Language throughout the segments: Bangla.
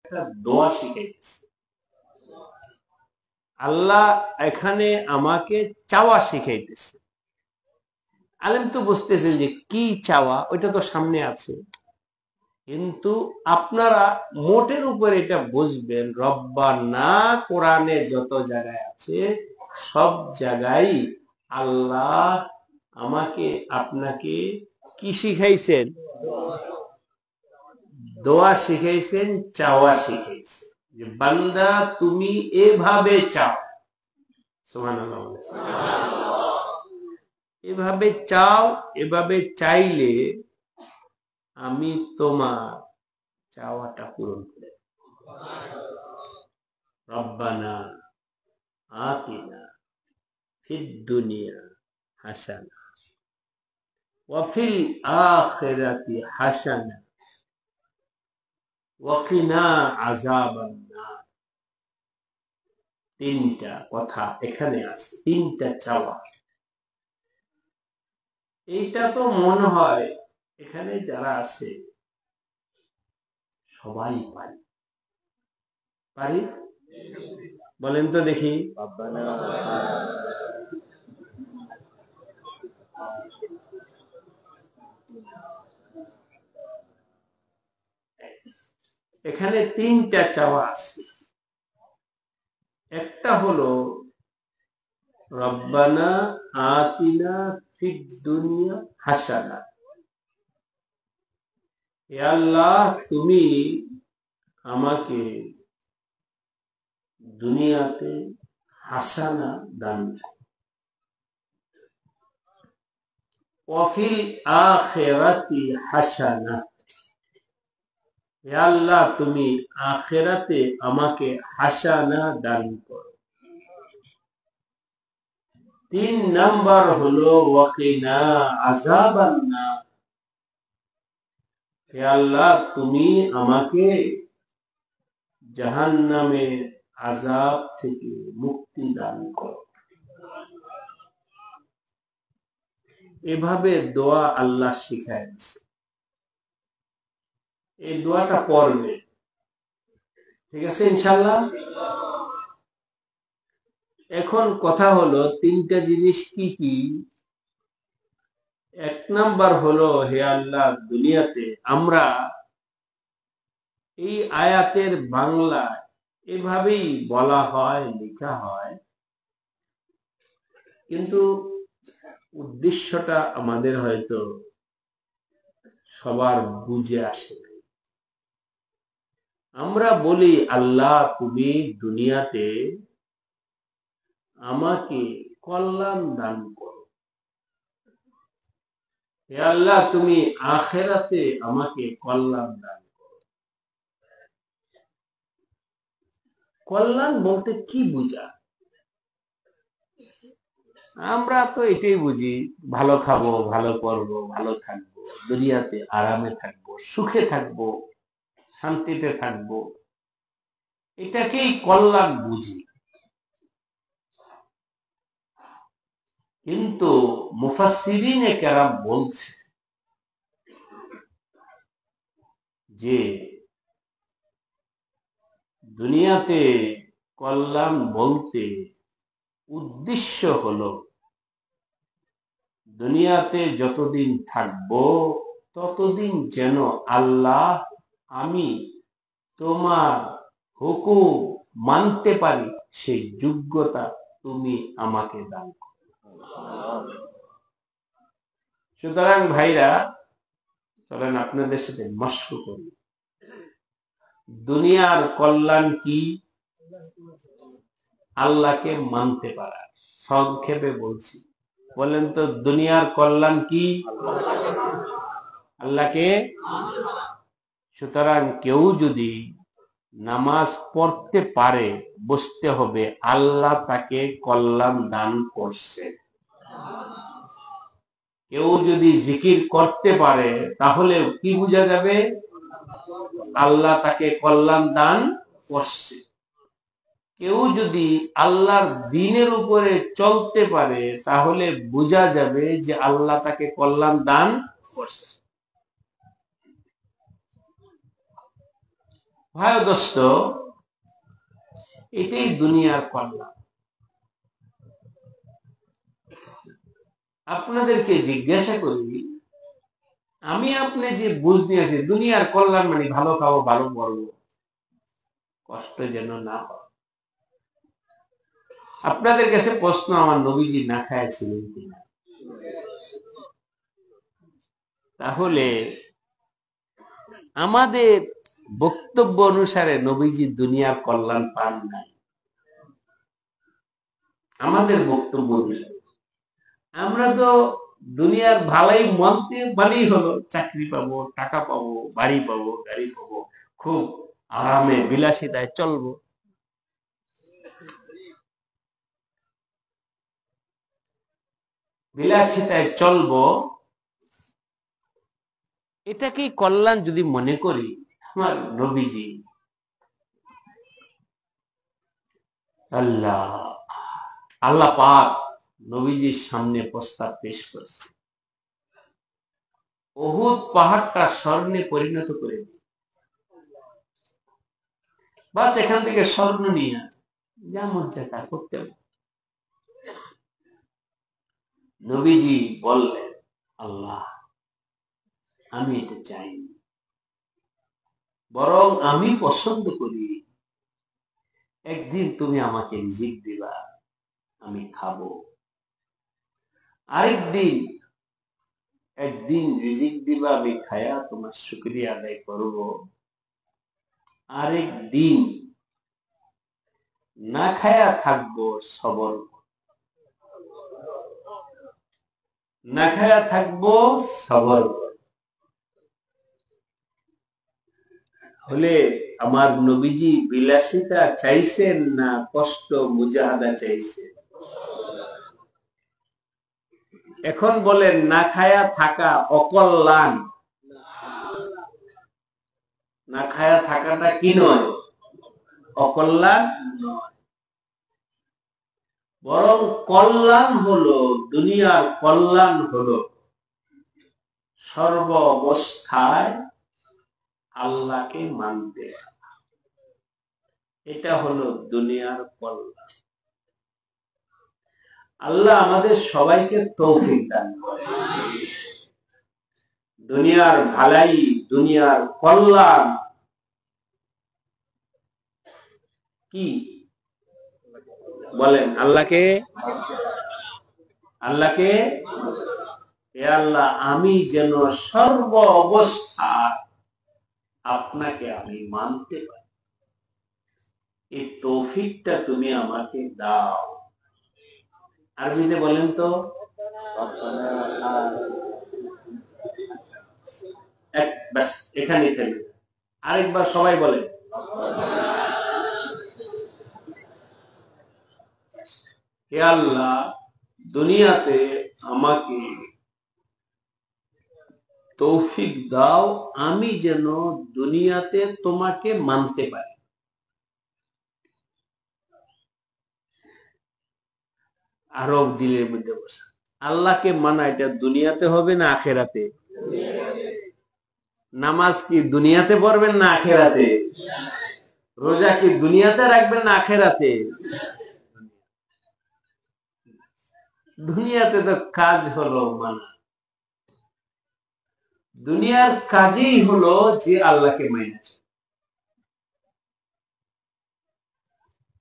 একটা দোয়া শিখাইতেছে। আল্লাহ এখানে আমাকে চাওয়া শিখাইতেছে। আলেম তো বুঝতেছেন যে কি চাওয়া, ওইটা তো সামনে আছে, কিন্তু আপনারা মোটের উপর এটা বুঝবেন। রব্বানা কোরআনে যত জায়গায় আছে সব জায়গায় আল্লাহ আমাকে আপনাকে কি শিখাইছেন? দোয়া শিখাইছেন, চাওয়া শিখাইছেন, যে বান্দা তুমি এভাবে চাও। সুবহানাল্লাহ। এভাবে চাও, এভাবে চাইলে আমি তোমার চাওয়াটা পূরণ করে। রব্বানা আতিনা ফিদ দুনিয়া হাসানা ওয়া ফিল আখিরাতি হাসানা ওয়া কিনা আযাবান নার। তিনটা কথা এখানে আছে, তিনটা চাওয়া। এইটা তো মনে হয় এখানে যারা আছে সবাই পারি। পারি? বলেন তো দেখি। এখানে তিনটা চাওয়া আছে। একটা হলো রব্বানা আতিনা ফিদ দুনিয়া হাসানা, হে আল্লাহ তুমি আমাকে দুনিয়াতে হাসানা দান করো, ওয়া ফিল আখিরাতি হাসানা, হে আল্লাহ তুমি আখিরাতে আমাকে হাসানা দান করো। তিন নাম্বার হলো ওয়া কিনা আযাবান নার, হে আল্লাহ তুমি আমাকে জাহান্নামের আযাব থেকে মুক্তি দান করো। এভাবে দোয়া আল্লাহ শিখায় দিয়েছে। এই দোয়াটা পড়বে, ঠিক আছে ইনশাআল্লাহ। এখন কথা হলো তিনটা জিনিস কি কি? এক নাম্বার হলো হে আল্লাহ দুনিয়াতে আমরা, এই আয়াতের বাংলা এভাবেই বলা হয়, লেখা হয়, কিন্তু উদ্দেশ্যটা আমাদের হয়তো সবার বুঝে আসে না। আমরা বলি আল্লাহ তুমি দুনিয়াতে আমাকে কল্যাণ দান করো, হে আল্লাহ তুমি আখিরাতে আমাকে কল্যাণ দান করো। কল্যাণ বলতে কি বুঝা? আমরা তো এটাই বুঝি, ভালো খাবো, ভালো করবো, ভালো থাকবো, দুনিয়াতে আরামে থাকবো, সুখে থাকবো, শান্তিতে থাকবো, এটাকেই কল্যাণ বুঝি। কিন্তু মুফাসসিরিনে কেরাম বলছে যে দুনিয়াতে কল্যাণ বলতে উদ্দেশ্য হলো দুনিয়াতে যতদিন থাকবো ততদিন যেন আল্লাহ আমি তোমার হুকুম মানতে পারি, সেই যোগ্যতা তুমি আমাকে দান করো। সুতরাং ভাইরা চলেন আপনাদের সাথে মশক করি। দুনিয়ার কল্যাণ কি? আল্লাহকে মানতে পারা। সংক্ষেপে বলছি, বলেন তো দুনিয়ার কল্যাণ কি? আল্লাহকে। সুতরাং কেউ যদি নামাজ পড়তে পারে বুঝতে হবে আল্লাহ তাকে কল্যাণ দান করছে। কেউ যদি জিকির করতে পারে তাহলে কি বোঝা যাবে? আল্লাহ তাকে কল্যাণ দান করছে। কেউ যদি আল্লাহর দ্বীনের উপরে চলতে পারে তাহলে বোঝা যাবে যে আল্লাহ তাকে কল্যাণ দান করছে। ভাই দোস্ত, এটাই দুনিয়ার কল্যাণ। আপনাদেরকে জিজ্ঞাসা করি, আমি আপনি যে বুঝ নিয়েছি দুনিয়ার কল্যাণ মানে ভালো খাবো, ভালো পড়বো, কষ্ট যেন না হয়। আপনাদের কাছে প্রশ্ন, আমার নবীজি না খাইছিলেন কিনা? তাহলে আমাদের বক্তব্য অনুসারে নবীজি দুনিয়ার কল্যাণ পান নাই। আমাদের বক্তব্য অনুসারে আমরা তো দুনিয়ার ভালাই মানতে মানেই হলো চাকরি পাবো, টাকা পাবো, বাড়ি পাবো, গাড়ি পাবো, খুব আরামে বিলাসিতায় চলবো। বিলাসিতায় চলবো, এটাকেই কল্যাণ যদি মনে করি, আমার নবীজি আল্লাহ পাক নবীজির সামনে প্রস্তাব পেশ করেছে, উহুদ পাহাড়টা স্বর্ণে পরিণত করে দিই, বাস এখান থেকে স্বর্ণ নিয়ে যা মন চায় তা করতে হবে। নবীজি বললেন, আল্লাহ আমি এটা চাইনি, বরং আমি পছন্দ করি একদিন তুমি আমাকে রিজিক দিবা, আমি খাবো, একদিন রিজিক দিবা, আমি খায়া তোমার শুকরিয়া আদায় করব, আরেকদিন না খায়া থাকবো, সবর না খায়া থাকবো, সবর হলে আমার নবীজি বিলাসিতা চাইছেন না কষ্ট মুজাহাদা চাইছেন? এখন বলেন, না খায়া থাকা অকল্যাণ, না খায়া থাকাটা কি নয়? অকল্যাণ নয়, বরং কল্যাণ হলো, দুনিয়ার কল্যাণ হলো সর্ব অবস্থায় আল্লাহকে মানতে পারা। এটা হলো দুনিয়ার কল্যাণ। আল্লাহ আমাদের সবাইকে তৌফিক দান করে। দুনিয়ার ভালাই, দুনিয়ার কল্যাণ কি বলেন? আল্লাহকে হে আল্লাহ, আমি যেন সর্ব অবস্থায় আপনাকে আমি মানতে পারি, এই তৌফিকটা তুমি আমাকে দাও। আরবিতে বলেন তো, এখানে থাকবে, আরেকবার সবাই বলেন, হে আল্লাহ, দুনিয়াতে আমাকে তৌফিক দাও, আমি যেন দুনিয়াতে তোমাকে মানতে পারি। আরব দিলের মধ্যে বসা, আল্লাহকে মানা এটা দুনিয়াতে হবে না আখেরাতে? নামাজ কি দুনিয়াতে পড়বেন না আখেরাতে? রোজা কি দুনিয়াতে রাখবেন না আখেরাতে? দুনিয়াতে তো কাজ হলো মানা, দুনিয়ার কাজেই হলো যে আল্লাহকে মেনেছে।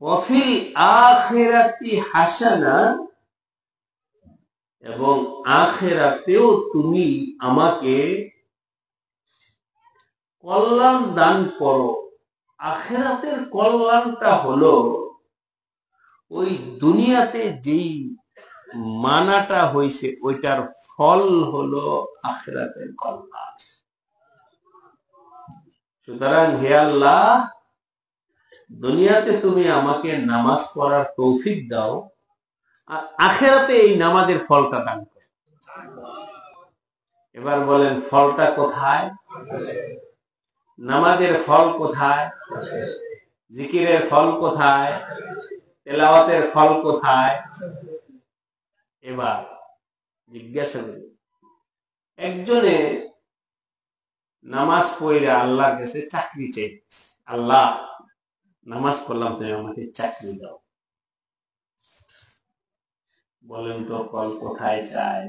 ওয়াফিল আখিরাতি হাসানা, এবং আখিরাতেও তুমি আমাকে কল্যাণ দান করো। আখিরাতের কল্যাণটা হলো ওই দুনিয়াতে যেই মানাটা হয়েছে ওইটার ফল হলো আখিরাতের কল্যাণ। সুতরাং হে আল্লাহ, দুনিয়াতে তুমি আমাকে নামাজ পড়ার তৌফিক দাও, আর আখিরাতে এই নামাজের ফলটা দান করো। এবার বলেন, ফলটা কোথায়? নামাজের ফল কোথায়? জিকিরের ফল কোথায়? তেলাওয়াতের ফল কোথায়? এবার জিজ্ঞাসা করি, একজনে নামাজ পড়ে আল্লাহর কাছে চাকরি চাইতেছে, আল্লাহ নামাজ পড়লাম, তুমি আমাকে চাকরি দাও। বলেন তো ফল কোথায় চায়?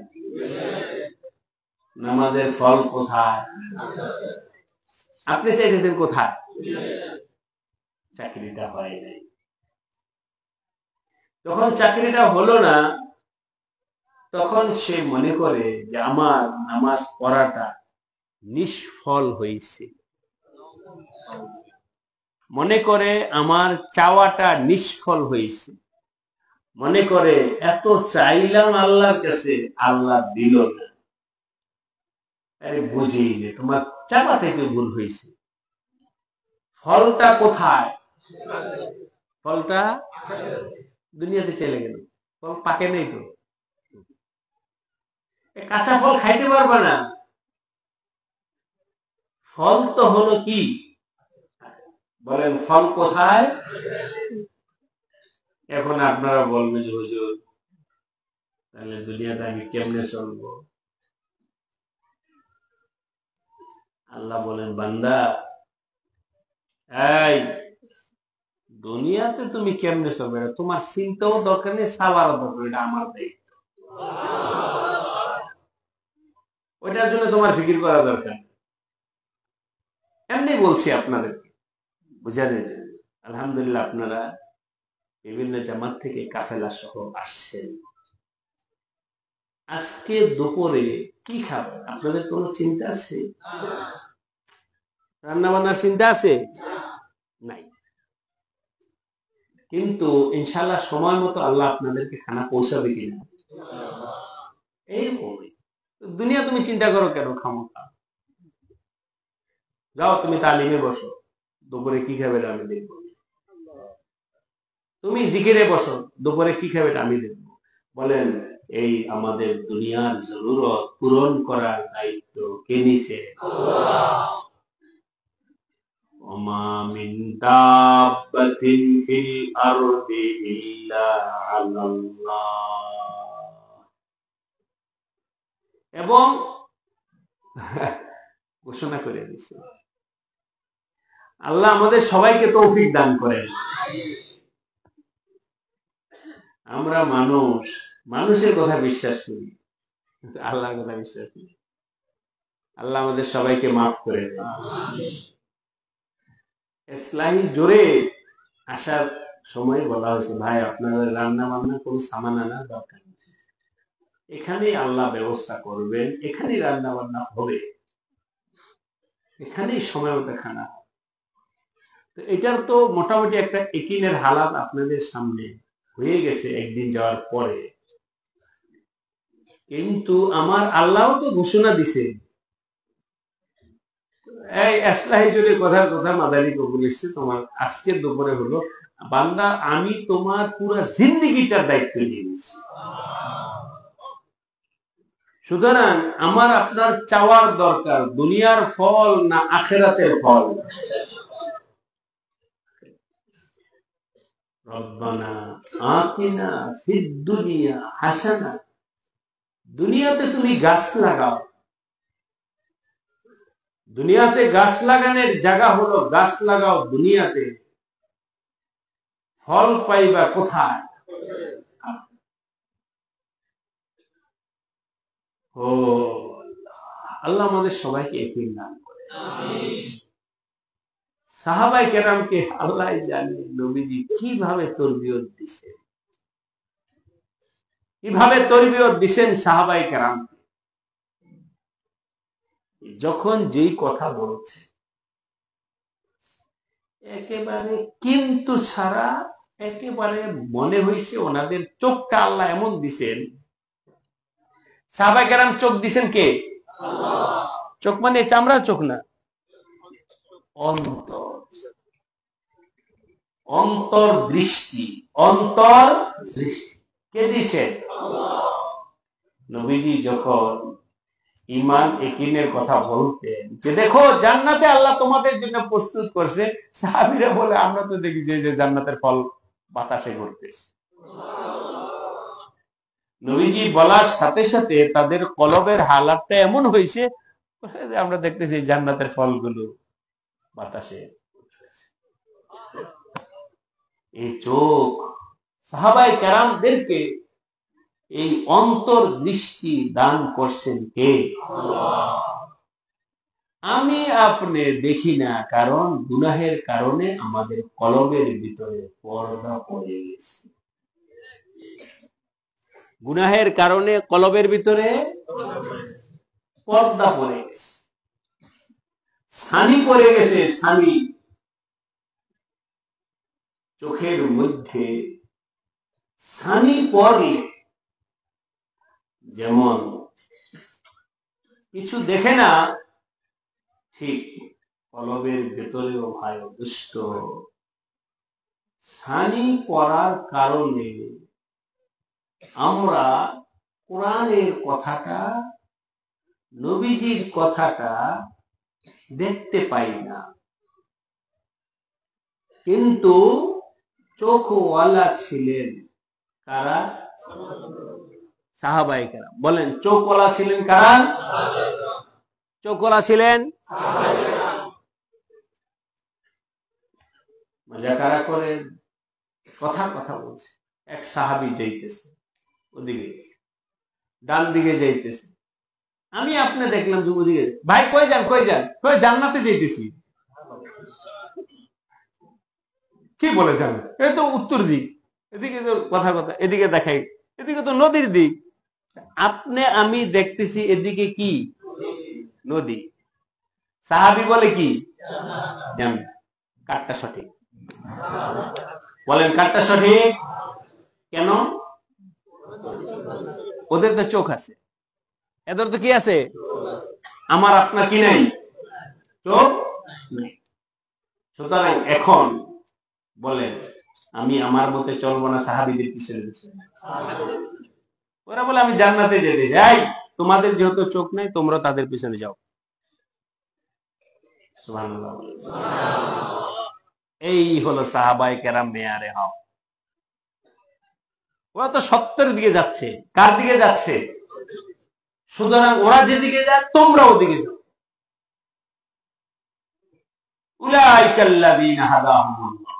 নামাজের ফল কোথায়? আপনি চাইতেছেন কোথায়? চাকরিটা হয় নাই। যখন চাকরিটা হলো না, তখন সে মনে করে যে আমার নামাজ পড়াটা নিষ্ফল হয়েছে, মনে করে আমার চাওয়াটা নিষ্ফল হয়েছে, মনে করে এত চাইলাম আল্লাহর কাছে, আল্লাহ দিল না। আরে বুঝি যে তোমার চাওয়া থেকে ভুল হয়েছে। ফলটা কোথায়? ফলটা দুনিয়াতে চলে গেল, ফল পাকে নেই তো। কাঁচা ফল খাইতে পারবে না। ফল তো হলো কি? বলেন ফল কোথায়? এখন আপনারা বলবেন যে হুজুর, তাহলে দুনিয়াতে আমি কেমনে চলবো? আল্লাহ বলেন, বান্দা, এই দুনিয়াতে তুমি কেমনে চলবে তোমার চিন্তাও দরকার নেই, চাওয়ারও দরকার, এটা আমার দায়িত্ব। ওইটার জন্য তোমার ফিকির করা দরকার। এমনি বলছি আপনাদেরকে বুঝাতে। আলহামদুলিল্লাহ, আপনারা বিভিন্ন জামাত থেকে কাফেলা সহ আসছেন। আজকে দুপুরে কি খাবেন আপনাদের কোনো চিন্তা আছে? রান্না বান্নার চিন্তা আছে? নাই। কিন্তু ইনশাআল্লাহ সময় মতো আল্লাহ আপনাদেরকে খানা পৌঁছাবে কিনা এই দুনিয়া তুমি চিন্তা করো কেন? খামোখা যাও, তুমি তালিমে বসো, দুপুরে কি খাবে আমি দেখবো। তুমি জিকিরে বসো, দুপুরে কি খাবে আমি দেখবো। বলেন, এই আমাদের দুনিয়ার জরুরত পূরণ করার দায়িত্ব কে নিছে? ওমা মিন দাব্বাতিন ফিল আরদি ইল্লা আলাল্লাহ। এবং ঘোষণা করে দিছে, আল্লাহ আমাদের সবাইকে তৌফিক দান করেন। আমরা মানুষ, মানুষের কথা বিশ্বাস করি, কিন্তু আল্লাহর কথা বিশ্বাস করি। আল্লাহ আমাদের সবাইকে মাফ করে দেন। ইসলামী জোরে আসার সময় বলা হয়েছে, ভাই আপনাদের রান্না বান্না কোনো সামান আনার দরকার নেই, এখানেই আল্লাহ ব্যবস্থা করবেন, এখানেই রান্না বান্না হবে, এখানেই সময় মতো খানা। তো এটার তো মোটামুটি একটা একিনের হালাত আপনাদের সামনে হয়ে গেছে একদিন যাওয়ার পরে। কিন্তু আমার আল্লাহ তো ঘোষণা দিছে, এই ইসলাহি জোরে কথার কথা মাদারী কবুল এসছে, তোমার আজকে দুপুরে হলো, বান্দা আমি তোমার পুরো জিন্দেগিটার দায়িত্ব নিয়ে নিয়েছি। সুতরাং আমার আপনার চাওয়ার দরকার দুনিয়ার ফল না আখিরাতের ফল? রব্বানা আতিনা ফিদ দুনিয়া হাসানা। দুনিয়াতে তুমি গাছ লাগাও, দুনিয়াতে গাছ লাগানোর জায়গা হলো গাছ লাগাও দুনিয়াতে, ফল পাইবা কোথায়? ও আল্লাহ আমাদের সবাইকে একই নাম করে। সাহাবায়ে কেরামকে আল্লাহ জানে নবীজি কিভাবে তরবিয়ত দিয়েছেন, কিভাবে তরবিয়ত দিয়েছেন সাহাবায়ে কেরামকে। যখন যেই কথা বলছে একেবারে কিন্তু ছাড়া, একেবারে মনে হয়েছে ওনাদের চোখটা আল্লাহ এমন দিছেন। সাহাবায়ে কেরাম চোখ দিছেন কে? আল্লাহ। চোখ মানে চামড়ার চোখ না, অন্তর, অন্তর দৃষ্টি, অন্তর দৃষ্টি কে দিছেন? আল্লাহ। নবীজি যখন ইমান একিনের কথা বলতেন যে দেখো জান্নাতে আল্লাহ তোমাদের জন্য প্রস্তুত করছে, সাহাবীরা বলে আমরা তো দেখি যে জান্নাতের ফল বাতাসে ঘুরতেছে। নবীজি বলার সাথে সাথে তাদের কলবের হালাতটা এমন হয়েছে, আমরা দেখতেছি জান্নাতের ফলগুলো বাতাসে। এই চোখ সাহাবায়ে কেরামদেরকে এই অন্তর্দৃষ্টি দান করছেন কে? আল্লাহ। আমি আপনি দেখি না, কারণ গুনাহের কারণে আমাদের কলবের ভিতরে পর্দা পড়ে গেছে। গুনাহের কারণে কলবের ভিতরে পর্দা পড়ে গেছে, ছানি পড়ে গেছে। ছানি চোখের মধ্যে ছানি পড়লে যেমন কিছু দেখে না, ঠিক কলবের ভেতরেও ভাই দুষ্ট ছানি পড়ার কারণে আমরা কোরআনের কথাটা, নবীজির কথাটা দেখতে পাই না। কিন্তু চোখওয়ালা ছিলেন কারা? সাহাবায়ে কেরাম। বলেন, চোখওয়ালা ছিলেন কারা? চোখওয়ালা ছিলেন মজা কারা করে কথা বলছে। এক সাহাবী যাইতেছে ওদিকে, ডান দিকে যাইতেছে, আমি আপনি দেখলাম যে ওদিকে, ভাই কই যান? কই জান্নাতে যাইতেছি। কি বলে যান? এই তো উত্তর দিক, এদিকে তো কথা এদিকে দেখাই, এদিকে তো নদীর দিক। আপনি আমি দেখতেছি এদিকে কি নদী, সাহাবী বলে কি জান্নাত। কারটা সঠিক? বলেন কারটা সঠিক? কেন? ওদের তো চোখ আছে, এদের তো কি আছে? আমার আপনার কি নাই? চোখ নাই। সুতরাং এখন বলেন, আমি আমার মতে চলবো না সাহাবীদের পিছনে পিছনে? ওরা বলে আমি জান্নাতে যেতে চাই, তোমাদের যেহেতু চোখ নাই তোমরা তাদের পিছনে যাও। সুবহানাল্লাহ। এই হলো সাহাবায়ে কেরাম মেয়ারে হক। ওরা তো সত্যের দিকে যাচ্ছে। কার দিকে যাচ্ছে? সুতরাং ওরা যেদিকে যায় তোমরা ওদিকে যাও। উলাইকাল্লাযীনা হাদাহুমুল্লাহ,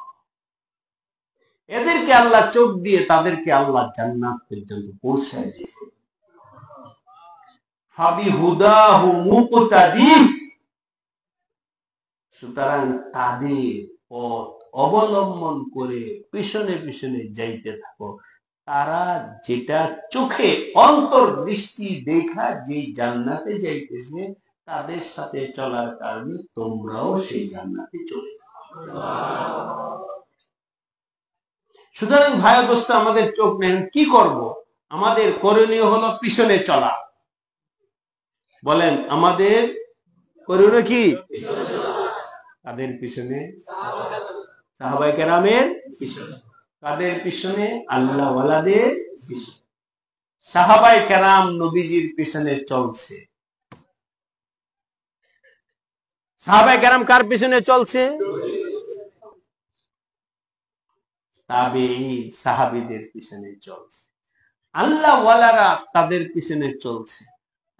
এদেরকে আল্লাহ চোখ দিয়ে তাদেরকে আল্লাহ জান্নাত পর্যন্ত পৌঁছায় দিয়েছে। ফাবিহুদাহু মুকতাদি, সুতরাং তাদের পথ অবলম্বন করে পিছনে পিছনে যাইতে থাকো। তারা যেটা চোখে অন্তর্দৃষ্টি দেখা যে জান্নাতে যাইতেছে, তাদের সাথে চলার কারণে তোমরাও সেই জান্নাতে চলে যাও। সুতরাং ভাই দোস্ত, আমাদের চোখ নেন, কি করব? আমাদের করণীয় হলো পিছনে চলা। বলেন, আমাদের করণীয় কি? তাদের পিছনে, সাহাবায়ে কেরামের পিছনে। কাদের পিছনে? আল্লাহ ওয়ালাদের পিছনে। সাহাবায়ে কেরাম নবীজির পিছনে চলছে। সাহাবায়ে কেরাম কার পিছনে চলছে? তাবেঈন সাহাবীদের পিছনে চলছে। আল্লাহ ওয়ালারা তাদের পিছনে চলছে।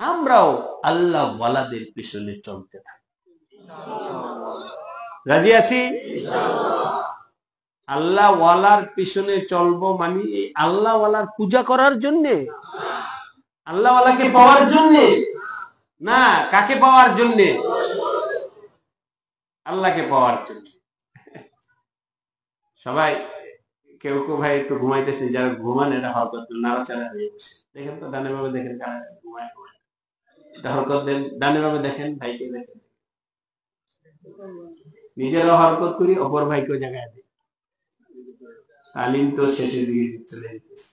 আমরাও আল্লাহ ওয়ালাদের পিছনে চলতে থাকি। রাজি আছি? আল্লাহ ওয়ালার পিছনে চলবো মানে আল্লাহ ওয়ালার পূজা করার জন্যে, আল্লাহ ওয়ালাকে পাওয়ার জন্যে না। কাকে পাওয়ার জন্যে? আল্লাহকে পাওয়ার জন্য। সবাই কেউ কেউ ভাই একটু ঘুমাইতেছে, যারা ঘুমান এটা হরকত নাড়াচাড়া হয়ে বসে। দেখেন তো ডানে ভাবে দেখেন কারা ঘুমায় ঘুমায়, এটা হরকত দেন। ডানে ভাবে দেখেন, ভাইকে দেখেন। নিজেরাও হরকত করি, অপর ভাইকেও জায়গায় দিই। তালিম তো শেষের দিকে চলে যেতেছে।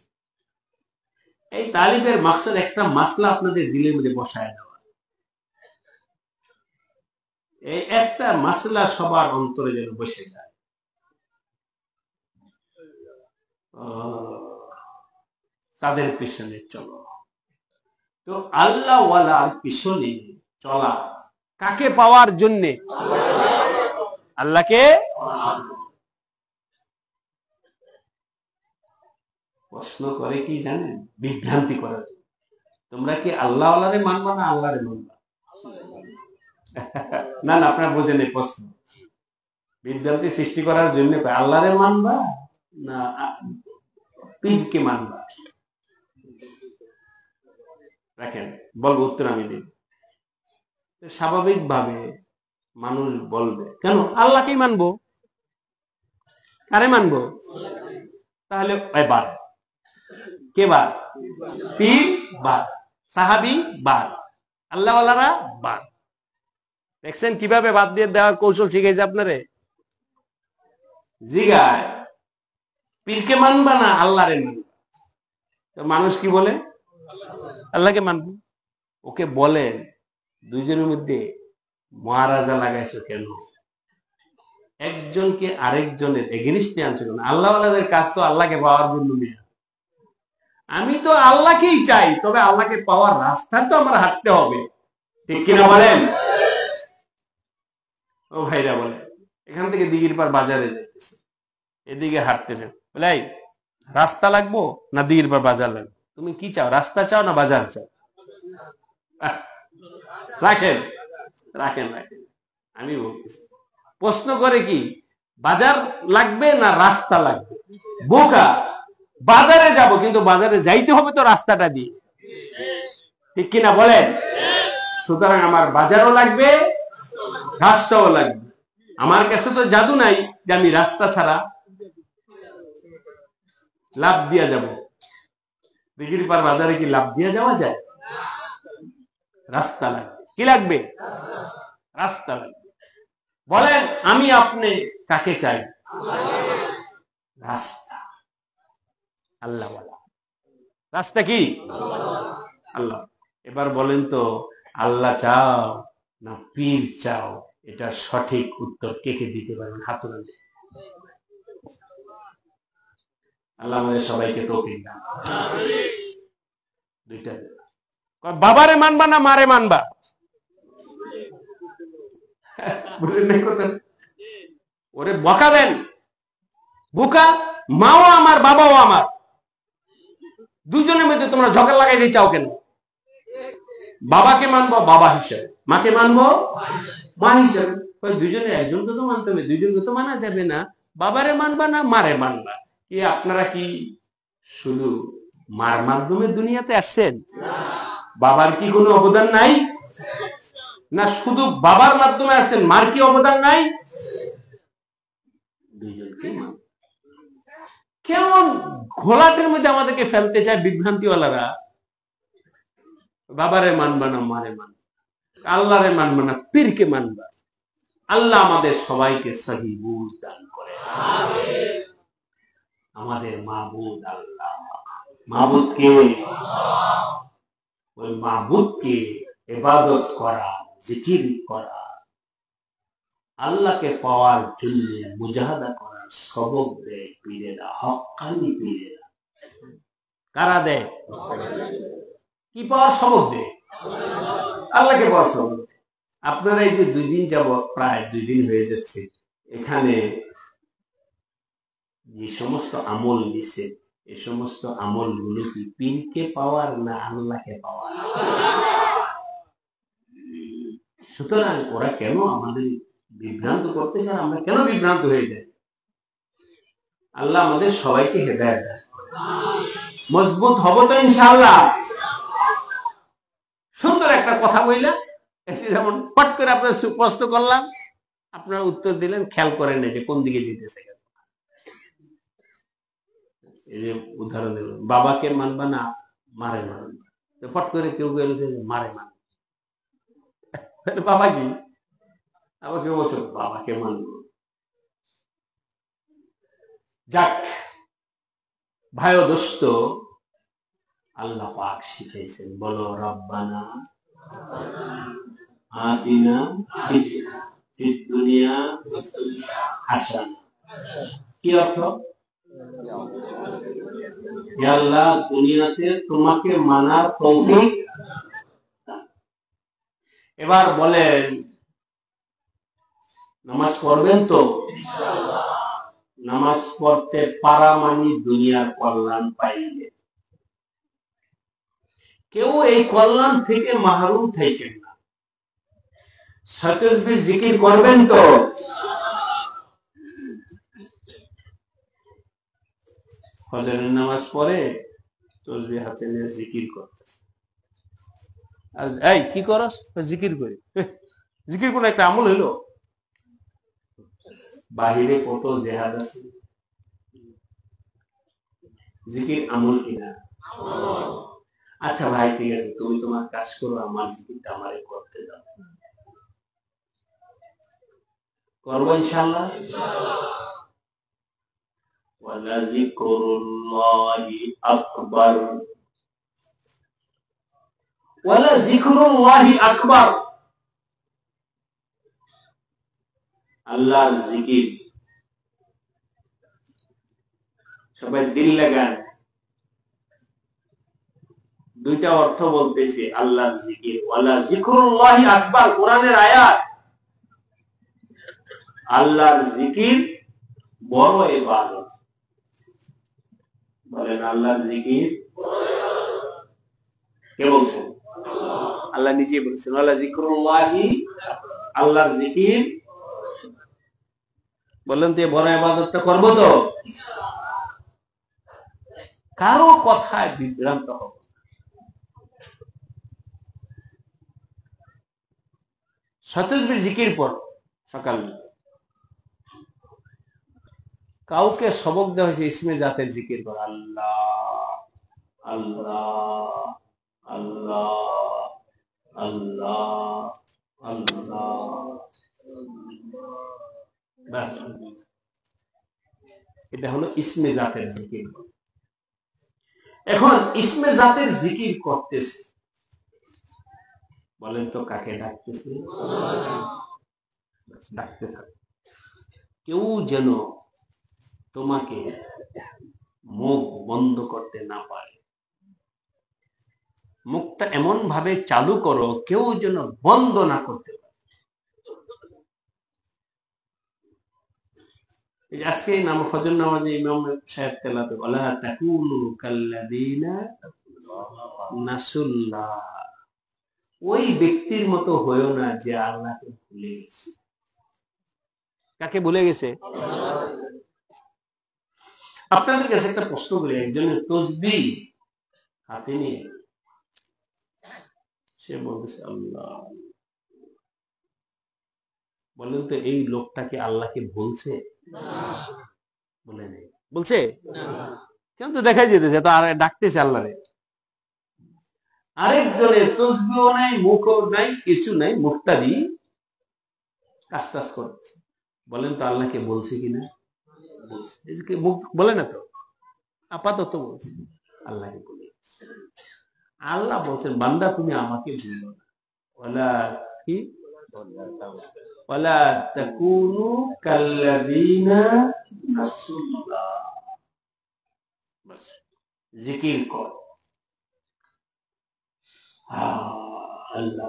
এই তালিমের মাকসাদ একটা মাসলা আপনাদের দিলের মধ্যে বসায় দেওয়া। এই একটা মাসলা সবার অন্তরে যেন বসে যায়। তাদের পিছনে চলো। তো আল্লাহ ওয়ালার পিছনে চলা কাকে পাওয়ার জন্যে? আল্লাহকে। প্রশ্ন করে কি জানেন? বিভ্রান্তি করার জন্য। তোমরা কি আল্লাহ ওয়ালারে মানবা না আল্লাহরে মানবা? না না, আপনার বোঝেন এই প্রশ্ন। বিভ্রান্তি সৃষ্টি করার জন্য আল্লাহরে মানবা না পীরকে মানবা? রাখেন, বলবো উত্তর আমি দিই। স্বাভাবিকভাবে মানুষ বলবে, কেন আল্লাহকেই মানবো, কারে মানবো? তাহলে এবার কে বাদ? পীর বাদ, সাহাবী বাদ, আল্লাহওয়ালারা বাদ। দেখছেন কিভাবে বাদ দিয়ে দেওয়ার কৌশল শিখেছে আপনারে? জিগায় পীরকে মানবা না আল্লাহরে মানবা? তো মানুষ কি বলে? আল্লাহকে মানবো। ওকে বলেন দুইজনের মধ্যে মহারাজা লাগাইছো কেন? একজনকে আরেকজনের এগেনিস্টে আনছো কেন? আল্লাহওয়ালাদের কাজ তো আল্লাহকে পাওয়ার জন্য নেই। আমি তো আল্লাহকেই চাই, তবে আল্লাহকে পাওয়ার রাস্তা তো আমার হাঁটতে হবে, ঠিক কিনা বলেন? ও ভাইরা বলে এখান থেকে দিঘির পার বাজারে যাইতেছে, এদিকে হাঁটতেছে, বলে রাস্তা লাগবো না দিঘির পার বাজার লাগবে? তুমি কি চাও, রাস্তা চাও না বাজার চাও? রাখেন রাখেন রাখেন, আমি বলতেছি প্রশ্ন করে কি বাজার লাগবে না রাস্তা লাগবে? বোকা, বাজারে যাব, কিন্তু বাজারে যাইতে হবে তো রাস্তাটা দিয়ে, ঠিক কিনা বলেন? সুতরাং আমার বাজারও লাগবে, রাস্তাও লাগবে। আমার কাছে তো জাদু নাই যে আমি রাস্তা ছাড়া লাভ দিয়া যাব। দিঘির পার বাজারে কি লাভ দিয়া যাওয়া যায়? রাস্তা লাগবে। কি লাগবে? রাস্তা লাগবে। বলেন আমি আপনি কাকে চাই? রাস্তা, আল্লাহওয়ালা। রাস্তা কি? আল্লাহ। এবার বলেন তো আল্লাহ চাও না পীর চাও? এটা সঠিক উত্তর কে কে দিতে পারেন? হাত তুলেন। আল্লাহ আমাদের সবাইকে তৌফিক দান। দুইটা বাবারে মানবা না মারে মানবা? বুঝলেন না কথা? ওরে বকা দেন, বোকা। মাও আমার বাবাও আমার, দুজনের মধ্যে তোমরা ঝগড়া লাগাই দিয়ে চাও কেন? বাবাকে মানবো বাবা হিসেবে, মাকে মানবো মা হিসেবে। দুজনে একজনকে তো মানতে হবে, দুইজনকে তো মানা যাবে না। বাবারে মানবা না মারে মানবা? কি আপনারা কি শুধু মার মাধ্যমে দুনিয়াতে আসছেন? বাবার কি কোনো অবদান নাই? না শুধু বাবার মাধ্যমে আসছেন, মার কি অবদান নাই? দুইজনকে মান। কেমন ঘোলাটের মধ্যে আমাদেরকে ফেলতে চায় বিভ্রান্তিওয়ালারা। বাবারে মানবা না মারে মানবা, আল্লাহরে মানবা না পীরকে মানবা। আল্লাহ আমাদের সবাইকে সহি বুঝ দান করে। আমাদের মাবুদ আল্লাহ। মাবুদকে, ওই মাবুদকে ইবাদত করা, জিকির করা, আল্লাহকে পাওয়ার জন্য মুজাহাদা করার সবক দেয় পীরেরা, হক্কানি পীরেরা। কারা দেয়? কি পাওয়ার সবক দেয়? আল্লাহকে পাওয়ার সবক। আপনারা এই যে 2 দিন যাবত, প্রায় 2 দিন হয়ে যাচ্ছে, এখানে যে সমস্ত আমল দিছে, এই সমস্ত আমল গুলো কি পীরকে পাওয়ার না আল্লাহকে পাওয়ার? সুতরাং ওরা কেন আমাদের বিভ্রান্ত করতে চান? আমরা কেন বিভ্রান্ত হয়ে যাই? আল্লাহ আমাদের সবাইকে হেদায়েত দেন। মজবুত হব তো ইনশাআল্লাহ। সুন্দর একটা কথা বললা, যেমন পট করে আপনার প্রশ্ন করলাম, আপনারা উত্তর দিলেন, খেয়াল করেন না যে কোন দিকে যেতেছে। এই যে উদাহরণ দিলেন, বাবাকে মানবা না মারে মানবা? ফট করে কেউ বলেছে মারে মান, বাবা কি? আবার কেউ বলছে বাবাকে মানব। যাক ভাই ও দোস্ত, আল্লাহ পাক শিখাইছেন, বলো রব্বানা আতিনা ফিদ দুনিয়া হাসানা। কি অর্থ? হে আল্লাহ, দুনিয়াতে তোমাকে মানার তৌফিক। এবার বলেন নামাজ পড়বেন তো? নামাজ পড়তে পারা মানে দুনিয়ার কল্যাণ পাইবে। কেউ এই কল্যাণ থেকে মাহরুম থাকেন না। তাসবিহ জিকির করবেন তো? ফজরের নামাজ পড়ে তসবিহ হাতে নিয়ে জিকির করতেছে। আর এই কি করস? জিকির করি। জিকির কোন একটা আমল হইলো? বাহিরে কত জেহাদ আছে, জিকির আমল কিনা? আচ্ছা ভাই ঠিক আছে, তুমি তোমার কাজ করো, আমার জিকিরটা আমারে করতে দাও। করবো ইনশাআল্লাহ। ওয়ালা যিকরুল্লাহি আকবার, ওয়ালা যিকরুল্লাহি আকবার। আল্লাহর জিকির, সবাই দিল লাগান। দুইটা অর্থ বলতেছে আল্লাহর জিকির। ওয়ালা যিকরুল্লাহি আকবার কোরআনের আয়াত। আল্লাহর জিকির বড় ইবাদত। বলেন আল্লাহর জিকির কে বলছেন? আল্লাহ নিজেই বলছেন ওয়ালা যিকরুল্লাহি, আল্লাহর জিকির। বললেন তো বড় ইবাদতটা করবো তো? কারো কথায় বিভ্রান্ত হবে। সতর্কের জিকির পর সকাল, কাউকে সবক দেওয়া হয়েছে ইসমে জাতের জিকির কর। আল্লাহ আল্লাহ আল্লাহ আল্লাহ আল্লাহ, এটা হলো ইসমে জাতের জিকির। এখন ইসমে জাতের জিকির করতেছে, বলেন তো কাকে ডাকতেছে? ডাকতে থাকে। কেউ যেন তোমাকে মুখ বন্ধ করতে না পারে। মুখটা এমন ভাবে চালু করো কেউ যেন বন্ধ না করতে পারে। আজকে ফজর নামাজে ইমাম সাহেব তেলাতে ওয়ালা তাকুনু কাল্লাযিনা নাসুল্লাহ, ওই ব্যক্তির মতো হয়েও না যে আল্লাহকে ভুলে গেছে। কাকে ভুলে গেছে? আপনাদের কাছে একটা প্রশ্ন করি, একজনের তসবিহ হাতে নিয়ে সে বলতেছে আল্লাহ, বলেন তো এই লোকটাকে আল্লাহকে বলছে? বলে নেই। বলছে? কেন তো দেখাই যেতেছে তো, আর ডাকতেছে আল্লাহরে। আরেকজনের তসবিহ নাই, মুখও নাই, কিছু নাই, মুক্তাদি কাজ টাজ করছে। বলেন তো আল্লাহকে বলছে কিনা? বলছে। মুখ বলে না তো, আপাতত বলছে আল্লাহকে বলে। আল্লাহ বলছেন বান্দা তুমি আমাকে ভুলো না। ওয়ালা কি? ওয়ালা তাকুনু কাল্লাযিনা নাসুল্লাহ। জিকির কর। আল্লাহ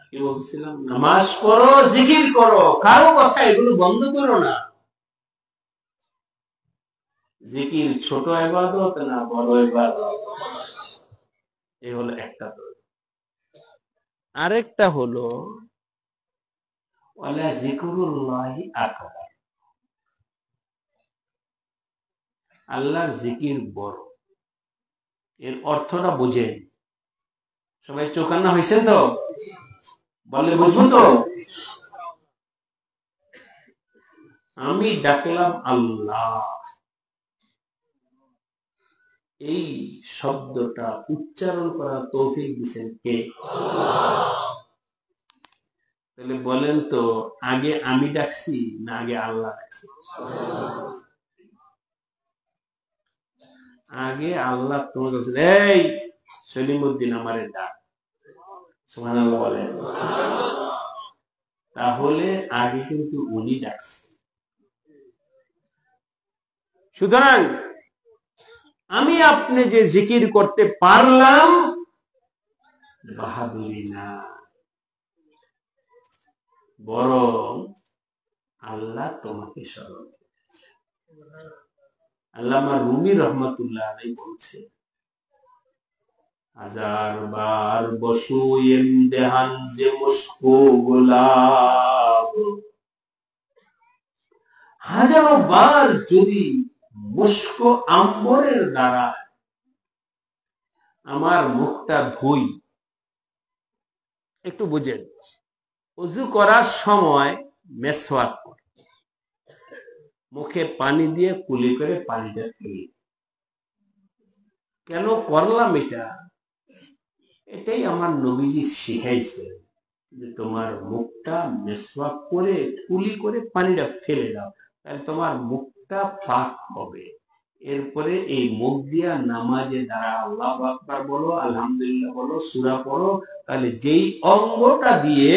কি বলছিলাম? নামাজ পড়ো, জিকির করো, কারো কথা এগুলো বন্ধ করো না। জিকির ছোট ইবাদত না বড় ইবাদত? এই হলো একটা। আরেকটা হলো ওয়ালা যিকরুল্লাহি আকবার, আল্লাহর জিকির বড়। এর অর্থটা বুঝেন সবাই। চোখান্না হয়েছেন তো? বলে বুঝবো তো? আমি ডাকলাম আল্লাহ, এই শব্দটা উচ্চারণ করা তৌফিক দিয়েছেন কে? তাহলে বলেন তো আগে আমি ডাকছি না আগে আল্লাহ ডাকছি? আগে আল্লাহ তোমাকে বলছেন এই সলিমউদ্দিন আমারে ডাক। সুবহানাল্লাহ বলেন। তাহলে আগে কিন্তু উনি ডাকছে। সুতরাং আমি আপনি যে জিকির করতে পারলাম বাহাদুরি না, বরং আল্লাহ তোমাকে স্মরণ করেছে। আল্লামা রুমি রহমাতুল্লাহ আলাইহি বলছে, হাজার বার বসু ইমতিহান যে মুশকো গোলাপ, হাজারো বার যদি মুস্ক আম্বরের দ্বারা আমার মুখটা ধুই। একটু বুঝেন, ওযু করার সময় মেসওয়াক করে মুখে পানি দিয়ে কুলি করে পানিটা ফেলি। কেন করলাম এটা? এটাই আমার নবীজি শিখাইছে যে তোমার মুখটা মেসওয়াক করে কুলি করে পানিটা ফেলে দাও, তাহলে তোমার মুখটা পাক হবে। এরপরে এই মুখ দিয়া নামাজে দ্বারা আল্লাহু আকবার বলো, আলহামদুলিল্লাহ বলো, সূরা পড়ো। তাহলে যেই অঙ্গটা দিয়ে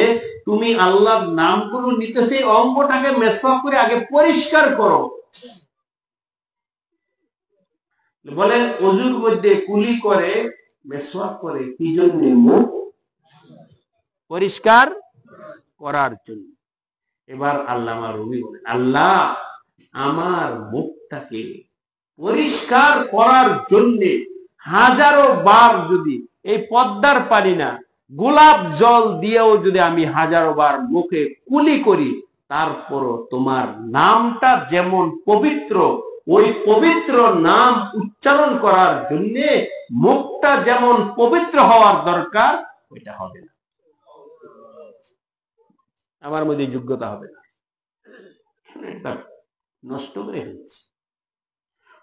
তুমি আল্লাহর নামগুলো নিতে, সেই অঙ্গটাকে মেসওয়াক করে আগে পরিষ্কার করো। বলেন ওযুর মধ্যে কুলি করে মেসওয়াক করে কি জন্য? মুখ পরিষ্কার করার জন্য। এবার আল্লামা রুমি বলেন, আল্লাহ আমার মুখটাকে পরিষ্কার করার জন্য হাজারো বার যদি এই পদ্মার পানি না, গোলাপ জল দিয়েও যদি আমি হাজারো বার মুখে কুলি করি, তারপরও তোমার নামটা যেমন পবিত্র, ওই পবিত্র নাম উচ্চারণ করার জন্য মুখটা যেমন পবিত্র হওয়ার দরকার, ওইটা হবে না। আমার মধ্যে যোগ্যতা হবে না, নষ্ট করে ফেলছি।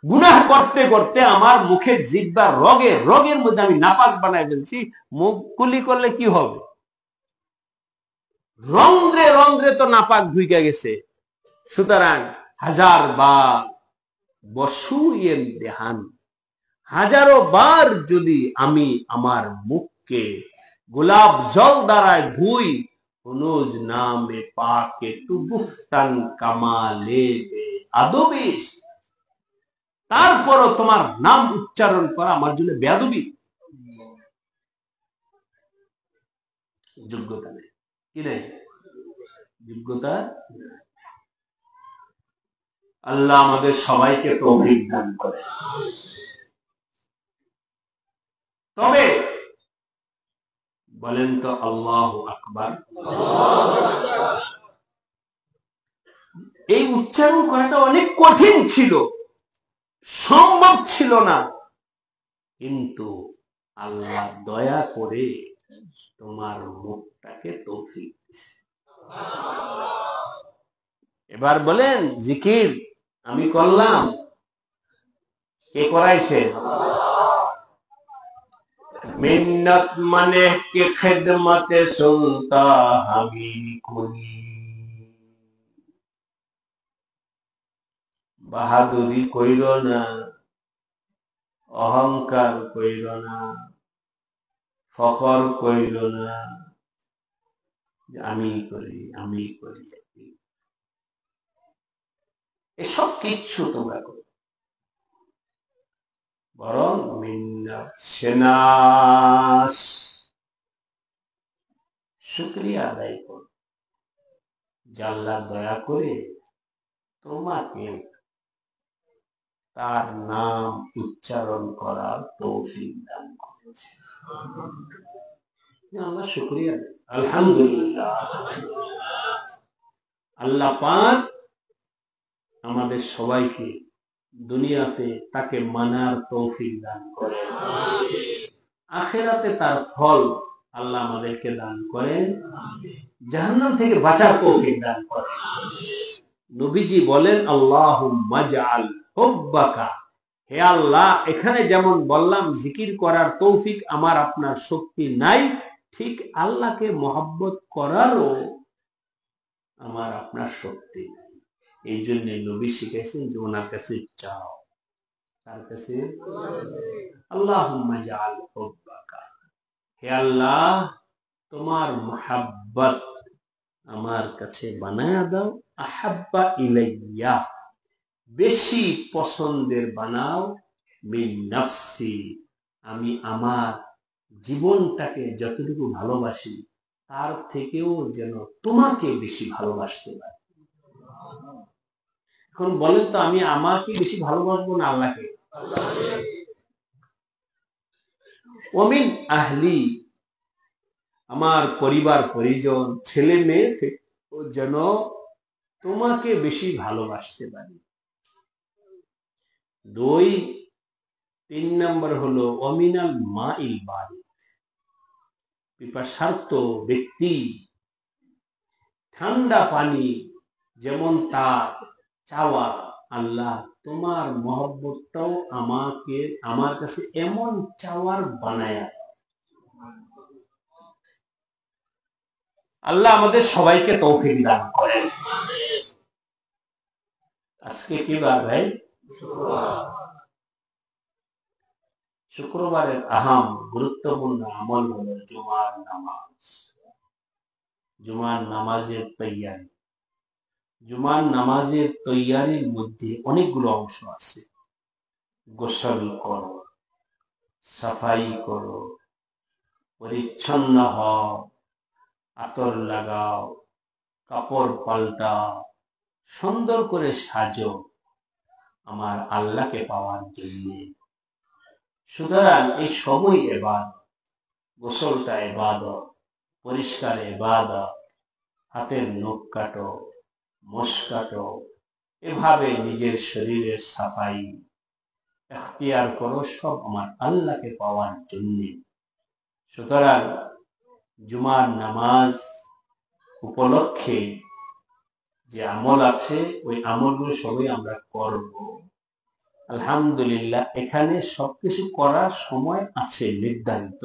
গুনাহ করতে করতে আমার মুখে জিহ্বা রগের মধ্যে আমি নাপাক বানায় ফেলছি। মুখ কুলি করলে কি হবে? রন্ধ্রে রন্ধ্রে তো নাপাক ঢুকে গেছে। সুতরাং হাজার বার বসুয়েন দেহান, হাজারো বার যদি আমি আমার মুখকে গোলাপ জল দ্বারায় ধুই, হুনুজ নামে পাকে তু গুফতান কামালে আদবিস, তারপরও তোমার নাম উচ্চারণ করা আমার জন্য বেয়াদবি। যোগ্যতা নেই, কি নেই? যোগ্যতা। আল্লাহ আমাদের সবাইকে তৌফিক দান করে। তবে বলেন তো আল্লাহু আকবার। এই উচ্চারণ করাটা অনেক কঠিন ছিল, সম্ভব ছিল না, কিন্তু আল্লাহ দয়া করে তোমার মুখটাকে তৌফিক দিয়েছে। এবার বলেন জিকির আমি করলাম, কে করাইছে? মিন্নত মানে কে খেদমতে সুলতা আমি করি, বাহাদুরি কইর না, অহংকার কইর না, ফখর কইর না, আমি করি আমি করি, এসব কিচ্ছু তোমরা করো। বরং মিন্নাত সেনাস, শুকরিয়া আদায় করো যে আল্লাহ দয়া করে তোমাকে তার নাম উচ্চারণ করার তৌফিক দান করেছে। আল্লাহ শুকরিয়া, আলহামদুলিল্লাহ। আল্লাহ পাক আমাদের সবাইকে দুনিয়াতে তাকে মানার তৌফিক দান করেন, আখিরাতে তার ফল আল্লাহ আমাদেরকে দান করেন, জাহান্নাম থেকে বাঁচার তৌফিক দান করেন। নবীজি বলেন আল্লাহুম্মা জাআল হুব্বাকা, হে আল্লাহ, এখানে যেমন বললাম জিকির করার তৌফিক আমার আপনার শক্তি নাই, ঠিক আল্লাহকে মহব্বত করারও আমার আপনার শক্তি নাই। এই জন্য নবী শিখাইছেন যে ওনার কাছে চাও। তার কাছে আল্লাহুম্মা জাআল হুব্বাকা, হে আল্লাহ তোমার মুহাব্বত আমার কাছে বানায়া দাও, আহাব্বা ইলাইয়া, বেশি পছন্দের বানাও, মিন নাফসি, আমি আমার জীবনটাকে যতটুকু ভালোবাসি তার থেকেও যেন তোমাকে বেশি ভালোবাসতে পারি। এখন বলেন তো আমি আমাকে বেশি ভালোবাসবো না আল্লাহকে? ওমিন আহলি, আমার পরিবার পরিজন ছেলে মেয়ে থেকে যেন তোমাকে বেশি ভালোবাসতে পারি। দুই, 3 নম্বর হলো অমিনাল মা ইল বাড়ি, পিপাসার্ত ব্যক্তি ঠান্ডা পানি যেমন তার চাওয়া, আল্লাহ তোমার মহব্বতটাও আমার কাছে এমন চাওয়ার বানায়া। আল্লাহ আমাদের সবাইকে তৌফিক দান করেন। আজকে কি বার ভাই? শুক্রবারের আহাম গুরুত্বপূর্ণ আমল হলো জুমার নামাজ। জুমার নামাজের তৈয়ারি। জুমার নামাজের তৈয়ারির মধ্যে অনেকগুলো অংশ আছে। গোসল করো, সাফাই করো, পরিচ্ছন্ন হও, আতর লাগাও, কাপড় পাল্টাও, সুন্দর করে সাজো আমার আল্লাহকে পাওয়ার জন্য। সুতরাং এই সবই ইবাদত। গোসলটা ইবাদত, পরিষ্কার ইবাদত, হাতের নখ কাটো, মোষ কাটো, এভাবে নিজের শরীরের সাফাই ইখতিয়ার করো সব আমার আল্লাহকে পাওয়ার জন্য। সুতরাং জুমার নামাজ উপলক্ষে যে আমল আছে ওই আমলগুলো সবই আমরা করব। আলহামদুলিল্লাহ, এখানে সবকিছু করার সময় আছে নির্ধারিত।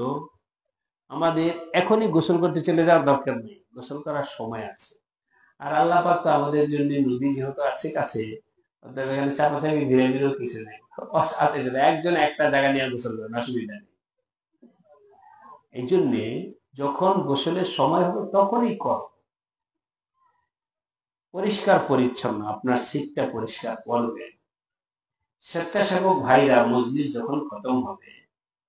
আমাদের এখনই গোসল করতে চলে যাওয়ার দরকার নেই, গোসল করার সময় আছে। আর আল্লাহ পাক তো আমাদের জন্য নদী যেহেতু আছে কাছে, এখানে চাপাচাপি ঘিরে ঘিরেও কিছু নেই, একজন একটা জায়গা নিয়ে গোসল করেন, অসুবিধা নেই। এই জন্যে যখন গোসলের সময় হবে তখনই কর। পরিষ্কার পরিচ্ছন্ন, আপনার সিটটা পরিষ্কার করবেন। স্বেচ্ছাসেবক ভাইরা মজলিস যখন খতম হবে,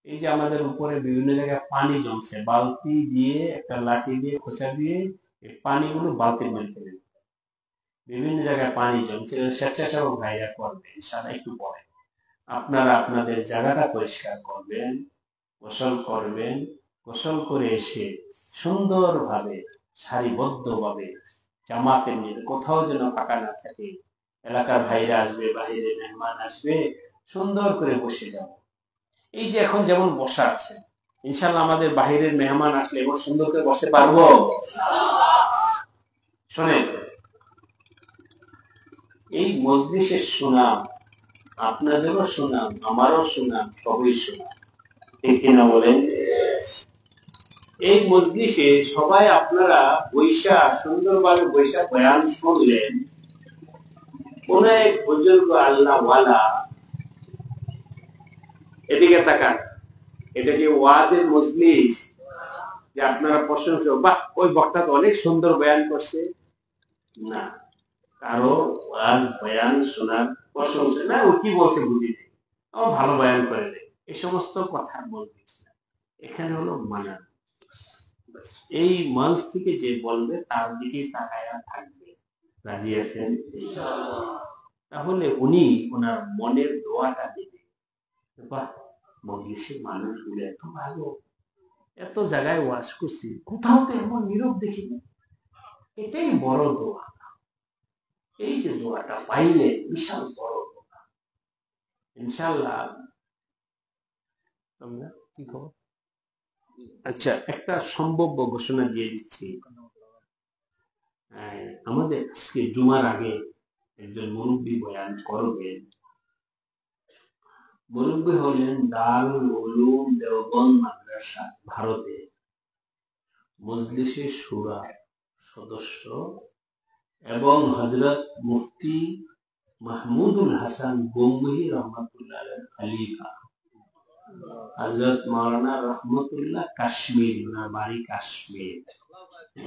এই যে আমাদের উপরে বিভিন্ন জায়গায় পানি জমছে, বালতি দিয়ে একটা লাঠি দিয়ে খোঁচা দিয়ে এই পানিগুলো বালতির মধ্যে ফেলে দিতে। বিভিন্ন জায়গায় পানি জমছে, স্বেচ্ছাসেবক ভাইরা করবেন সাদা একটু পরে। আপনারা আপনাদের জায়গাটা পরিষ্কার করবেন, গোসল করবেন। গোসল করে এসে সুন্দরভাবে সারিবদ্ধভাবে জামাতের নিয়ে কোথাও যেন ফাঁকা না থাকে। এলাকার ভাইরা আসবে, বাইরে মেহমান আসবে, সুন্দর করে বসে যাব। এই যে এখন যেমন বসা আছে, ইনশাল্লাহ আমাদের বাহিরের মেহমান আসলে এবার সুন্দর করে বসতে পারবো। শোনেন, এই মজলিসের সুনাম, আপনাদেরও সুনাম, আমারও সুনাম, সবই সুনাম, ঠিক কিনা বলেন? এই মজলিসে সবাই আপনারা বৈশা সুন্দরভাবে বৈশা বয়ান শুনলেন। কোন এক বুজুর্গ আল্লাহওয়ালা, এদিকে তাকান, এটা কি ওয়াজের মজলিস যে আপনারা প্রশংসা, বাহ ওই বক্তা তো অনেক সুন্দর বয়ান করছে? না, কারো ওয়াজ বয়ান শোনার প্রশংসা না, ও কি বলছে বুঝি নেই, ও ভালো বয়ান করে নেই, এই সমস্ত কথা মজলিস না। এখানে হলো মানান। এই মঞ্চ থেকে যে বলবে তার দিকে তাকায়া থাকবে। রাজি আছেন? তাহলে উনি ওনার মনের দোয়াটা দেবে। বাহ, মজলিসের মানুষগুলো এত ভালো, এত জায়গায় ওয়াজ করছি, কোথাও তো এমন নীরব দেখিনি। এটাই বড় দোয়া। এই যে দোয়াটা পাইলে বিশাল বড় দোয়া। ইনশাআল্লাহ। তোমরা কি খবর? আচ্ছা, একটা সম্ভাব্য ঘোষণা দিয়ে দিচ্ছি। আমাদের আজকে জুমার আগে একজন মুরব্বী বয়ান করবেন। মুরব্বী হলেন দারুল উলুম দেওবন্দ মাদ্রাসা, ভারতে মজলিসে শুরা সদস্য এবং হযরত মুফতি মাহমুদুল হাসান গঙ্গুহি রহমাতুল্লাহ আলাইহির খলিফা, হযরত মাওলানা রহমতুল্লাহ কাশ্মীর, ওনার বাড়ি কাশ্মীর।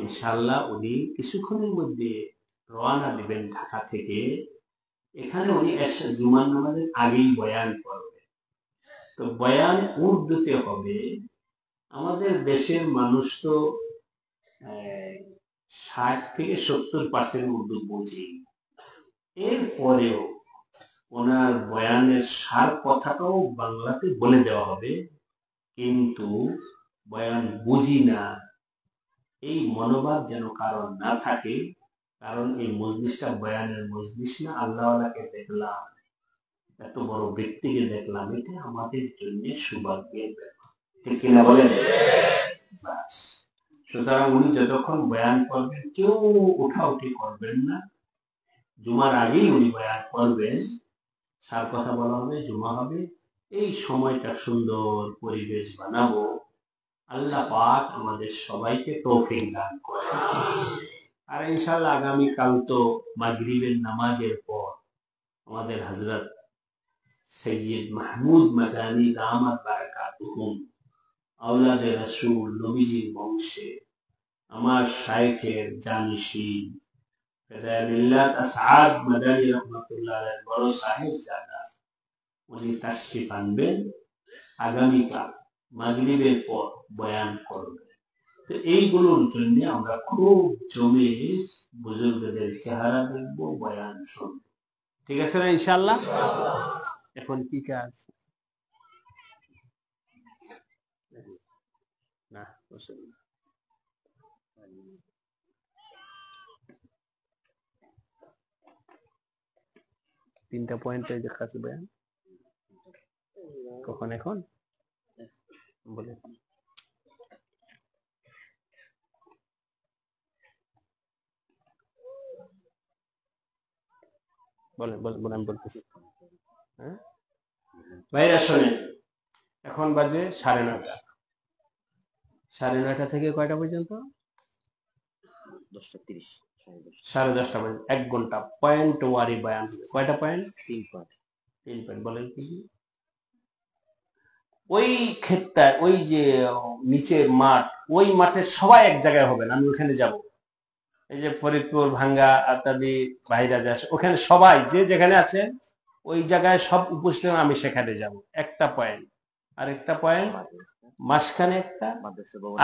ইনশাআল্লাহ উনি কিছুক্ষণের মধ্যে রওনা দিবেন ঢাকা থেকে। এখানে উনি জুমার নামাজের আগেই বয়ান করবেন। তো বয়ান উর্দুতে হবে। আমাদের দেশের মানুষ তো 60 থেকে 70% উর্দু বোঝে। এরপরেও ওনার বয়ানের সার কথাটাও বাংলাতে বলে দেওয়া হবে, কিন্তু বয়ান বুঝি না এই মনোভাব যেন কারণ না থাকে। কারণ এই মজলিসটা বয়ানের মজলিস না, আল্লাহওয়ালাকে দেখলাম এত বড় ব্যক্তিকে দেখলাম, এটা আমাদের জন্য সৌভাগ্যের ব্যাপার, ঠিক কিনা বলেন? সুতরাং উনি যতক্ষণ বয়ান করবেন কেউ উঠাউঠি করবেন না। জুমার আগেই উনি বয়ান করবেন, সার কথা বলা হবে, জুমা হবে, এই সময়টা সুন্দর পরিবেশ বানাবো। আল্লাহ পাক আমাদের সবাইকে তৌফিক দান করেন। আর ইনশাআল্লাহ আগামীকাল তো মাগরিবের নামাজের পর আমাদের হযরত সৈয়দ মাহমুদ মাদানী দামাত বারাকাতুহুম, আওলাদে রাসূল, নবীজির বংশে আমার শাইখের জানিশীন ফেদায়ে মিল্লাত আসআদ মাদানী রাহমাতুল্লাহ আলাইহির বড় সাহেবজাদা, উনি তাশরিফ আনবেন, আগামীকাল মাগরিবের পর বয়ান করবেন। তো এইগুলোর জন্য আমরা খুব জমে বুজুর্গদের চেহারা দেখবো, বয়ান শুনবো, ঠিক আছে না ইনশাআল্লাহ? এখন কি কাজ? না, 3টা পয়েন্টে যে কাছে বয়ান কখন, এখন বলে বলেন আমি বলতেছি। হ্যাঁ ভাইরা শোনেন, এখন বাজে 9:30। 9:30 থেকে কয়টা পর্যন্ত? 10:30, 10:30 পর্যন্ত 1 ঘন্টা পয়েন্ট ওয়ারি বয়ান হবে। কয়টা পয়েন্ট? 3 পয়েন্ট। বলেন কি? ওই ক্ষেতটা, ওই যে নিচের মাঠ, ওই মাঠের সবাই এক জায়গায় হবেন, আমি ওখানে যাব। এই যে ফরিদপুর, ভাঙ্গা ইত্যাদি ভাইরা যাচ্ছে, ওখানে সবাই যে যেখানে আছেন ওই জায়গায় সব উপস্থিত, আমি সেখানে যাব। একটা পয়েন্ট। আরেকটা পয়েন্ট মাঝখানে একটা,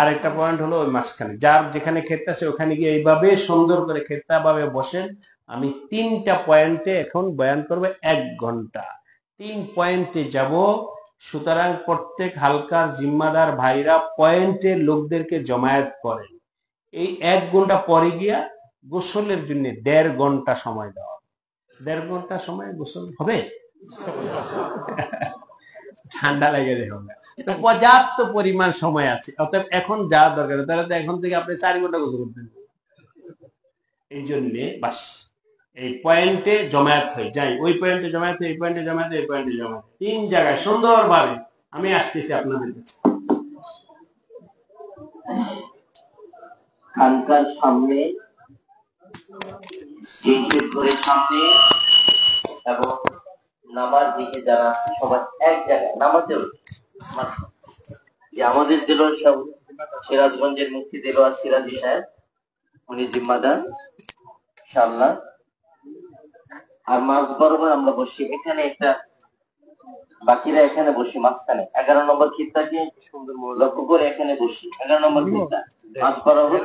আরেকটা পয়েন্ট হলো ওই মাঝখানে, যার যেখানে ক্ষেতটা আছে ওখানে গিয়ে এইভাবে সুন্দর করে ক্ষেতটা ভাবে বসেন। আমি 3টা পয়েন্টে এখন বয়ান করবো, 1 ঘন্টা 3 পয়েন্টে যাব। সুতরাং প্রত্যেক হালকার জিম্মাদার ভাইরা পয়েন্টের লোকদেরকে জমায়েত করেন। এই 1 ঘন্টা পরে গিয়া গোসলের জন্য 1.5 ঘন্টা সময় দেওয়া। 1.5 ঘন্টা সময় গোসল হবে, ঠান্ডা লেগে যাবে, পর্যাপ্ত পরিমাণ সময় আছে। অতএব এখন যা দরকার, তাহলে তো এখন থেকে আপনি 4 ঘন্টা গোসল করতেন। এই জন্য বাস এই পয়েন্টে জমায়েত হয়ে যাই, ওই পয়েন্টে জমায়েত, এই পয়েন্টে জমায়েত, এই পয়েন্টে জমায়েত, 3 জায়গায় সুন্দরভাবে আমি আসতেছি আপনাদের কাছে। খানকার সামনে, ঘরের সামনে এবং নামাজ দিকে যারা সবাই এক জায়গায় নামাজের যে আমাদের দেলোয়ার সাহেব, সিরাজগঞ্জের মুফতি দেলোয়ার সিরাজি সাহেব, উনি জিম্মাদার ইনশাআল্লাহ। আর মাঝ বরাবর আমরা বসি, এখানে একটা, বাকিরা এখানে বসি মাঝখানে 11 নম্বর খিত্তাকে সুন্দর লক্ষ্য করে এখানে বসি। 11 নম্বর খিত্তা মাঝ বরাবর,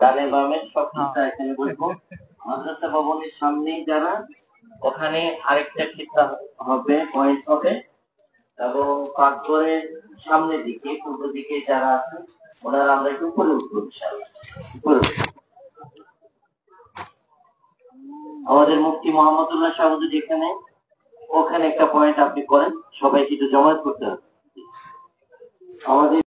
ডানে বামে সব খিত্তা এখানে বসবো। মাদ্রাসা ভবনের সামনেই যারা, ওখানে আরেকটা খিত্তা হবে, পয়েন্ট হবে, এবং পাকঘরের সামনের দিকে, পূর্ব দিকে যারা আছে ওনারা আমরা একটু উপরে উঠবো ইনশাআল্লাহ। আমাদের মুফতি মোহাম্মদুল্লাহ সাহেব যেখানে, ওখানে একটা পয়েন্ট আপনি করেন, সবাইকে একটু জমায়েত করতে হবে। আমাদের